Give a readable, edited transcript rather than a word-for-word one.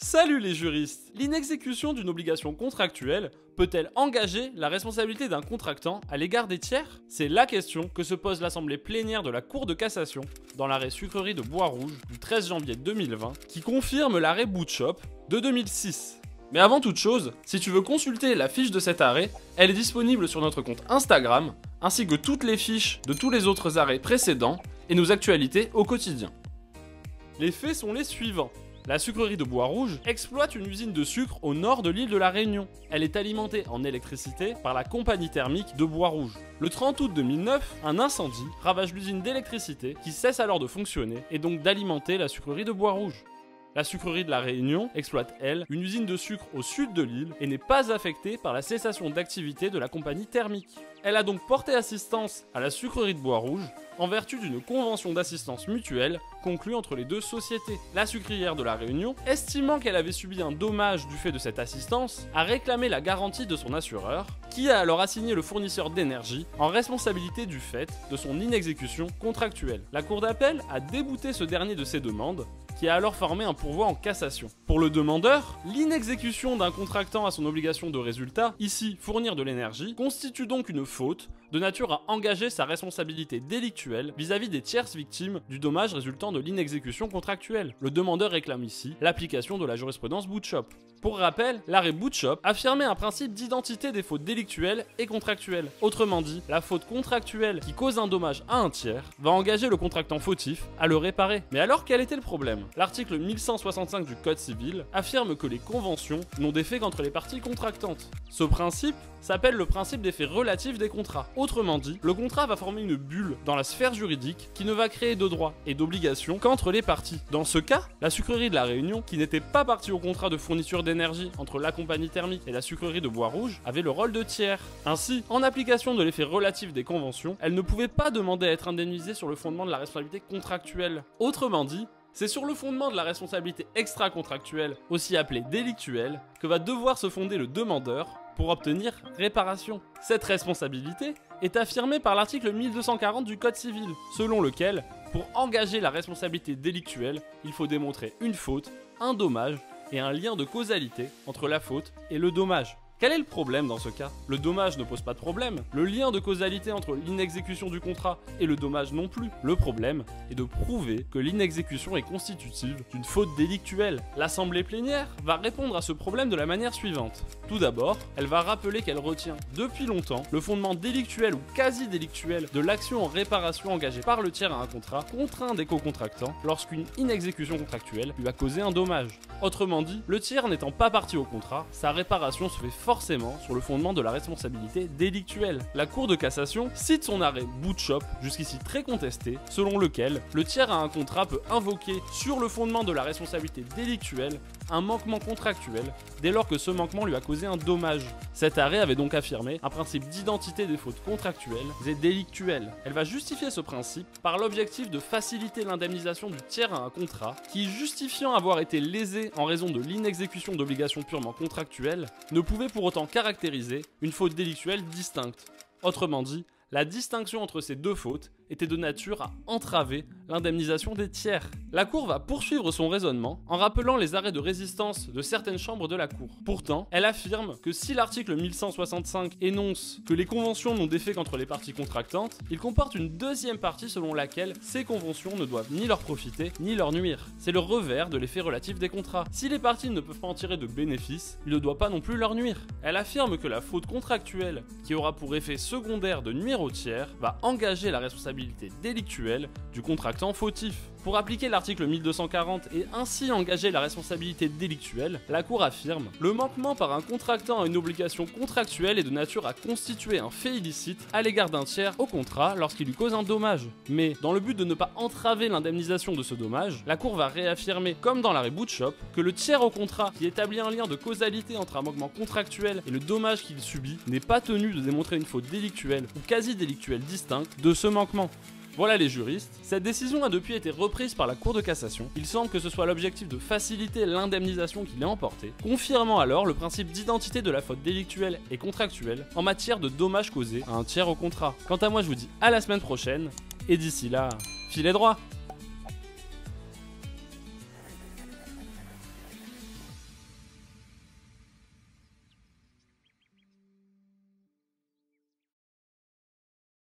Salut les juristes! L'inexécution d'une obligation contractuelle peut-elle engager la responsabilité d'un contractant à l'égard des tiers? C'est la question que se pose l'Assemblée plénière de la Cour de cassation dans l'arrêt Sucrerie de Bois-Rouge du 13 janvier 2020 qui confirme l'arrêt Bootshop de 2006. Mais avant toute chose, si tu veux consulter la fiche de cet arrêt, elle est disponible sur notre compte Instagram, ainsi que toutes les fiches de tous les autres arrêts précédents et nos actualités au quotidien. Les faits sont les suivants. La sucrerie de Bois-Rouge exploite une usine de sucre au nord de l'île de la Réunion. Elle est alimentée en électricité par la compagnie thermique de Bois-Rouge. Le 30 août 2009, un incendie ravage l'usine d'électricité qui cesse alors de fonctionner et donc d'alimenter la sucrerie de Bois-Rouge. La sucrerie de la Réunion exploite, elle, une usine de sucre au sud de l'île et n'est pas affectée par la cessation d'activité de la compagnie thermique. Elle a donc porté assistance à la sucrerie de Bois-Rouge en vertu d'une convention d'assistance mutuelle conclue entre les deux sociétés. La sucrière de la Réunion, estimant qu'elle avait subi un dommage du fait de cette assistance, a réclamé la garantie de son assureur, qui a alors assigné le fournisseur d'énergie en responsabilité du fait de son inexécution contractuelle. La Cour d'appel a débouté ce dernier de ses demandes, qui a alors formé un pourvoi en cassation. Pour le demandeur, l'inexécution d'un contractant à son obligation de résultat, ici fournir de l'énergie, constitue donc une faute de nature à engager sa responsabilité délictuelle vis-à-vis des tierces victimes du dommage résultant de l'inexécution contractuelle. Le demandeur réclame ici l'application de la jurisprudence Bootshop. Pour rappel, l'arrêt Bootshop affirmait un principe d'identité des fautes délictuelles et contractuelles. Autrement dit, la faute contractuelle qui cause un dommage à un tiers va engager le contractant fautif à le réparer. Mais alors quel était le problème? L'article 1165 du Code civil affirme que les conventions n'ont d'effet qu'entre les parties contractantes. Ce principe s'appelle le principe d'effet relatif des contrats. Autrement dit, le contrat va former une bulle dans la sphère juridique qui ne va créer de droits et d'obligations qu'entre les parties. Dans ce cas, la sucrerie de la Réunion, qui n'était pas partie au contrat de fourniture d'énergie entre la compagnie thermique et la sucrerie de Bois-Rouge, avait le rôle de tiers. Ainsi, en application de l'effet relatif des conventions, elle ne pouvait pas demander à être indemnisée sur le fondement de la responsabilité contractuelle. Autrement dit, c'est sur le fondement de la responsabilité extra-contractuelle, aussi appelée délictuelle, que va devoir se fonder le demandeur pour obtenir réparation. Cette responsabilité est affirmée par l'article 1240 du Code civil, selon lequel, pour engager la responsabilité délictuelle, il faut démontrer une faute, un dommage et un lien de causalité entre la faute et le dommage. Quel est le problème dans ce cas? Le dommage ne pose pas de problème, le lien de causalité entre l'inexécution du contrat et le dommage non plus. Le problème est de prouver que l'inexécution est constitutive d'une faute délictuelle. L'Assemblée plénière va répondre à ce problème de la manière suivante. Tout d'abord, elle va rappeler qu'elle retient depuis longtemps le fondement délictuel ou quasi délictuel de l'action en réparation engagée par le tiers à un contrat contre un des co-contractants lorsqu'une inexécution contractuelle lui a causé un dommage. Autrement dit, le tiers n'étant pas partie au contrat, sa réparation se fait forcément sur le fondement de la responsabilité délictuelle. La Cour de cassation cite son arrêt Bootshop, jusqu'ici très contesté, selon lequel le tiers à un contrat peut invoquer sur le fondement de la responsabilité délictuelle un manquement contractuel dès lors que ce manquement lui a causé un dommage. Cet arrêt avait donc affirmé un principe d'identité des fautes contractuelles et délictuelles. Elle va justifier ce principe par l'objectif de faciliter l'indemnisation du tiers à un contrat qui, justifiant avoir été lésé en raison de l'inexécution d'obligations purement contractuelles, ne pouvait pour autant caractériser une faute délictuelle distincte. Autrement dit, la distinction entre ces deux fautes était de nature à entraver l'indemnisation des tiers. La Cour va poursuivre son raisonnement en rappelant les arrêts de résistance de certaines chambres de la Cour. Pourtant, elle affirme que si l'article 1165 énonce que les conventions n'ont d'effet qu'entre les parties contractantes, il comporte une deuxième partie selon laquelle ces conventions ne doivent ni leur profiter ni leur nuire. C'est le revers de l'effet relatif des contrats. Si les parties ne peuvent pas en tirer de bénéfices, il ne doit pas non plus leur nuire. Elle affirme que la faute contractuelle, qui aura pour effet secondaire de nuire au tiers, va engager la responsabilité délictuelle du contractant fautif. Pour appliquer l'article 1240 et ainsi engager la responsabilité délictuelle, la Cour affirme « Le manquement par un contractant à une obligation contractuelle est de nature à constituer un fait illicite à l'égard d'un tiers au contrat lorsqu'il lui cause un dommage. Mais, dans le but de ne pas entraver l'indemnisation de ce dommage, la Cour va réaffirmer, comme dans l'arrêt Bootshop, que le tiers au contrat qui établit un lien de causalité entre un manquement contractuel et le dommage qu'il subit n'est pas tenu de démontrer une faute délictuelle ou quasi délictuelle distincte de ce manquement. » Voilà les juristes, cette décision a depuis été reprise par la Cour de cassation. Il semble que ce soit l'objectif de faciliter l'indemnisation qui l'ait emportée, confirmant alors le principe d'identité de la faute délictuelle et contractuelle en matière de dommages causés à un tiers au contrat. Quant à moi, je vous dis à la semaine prochaine, et d'ici là, filez droit!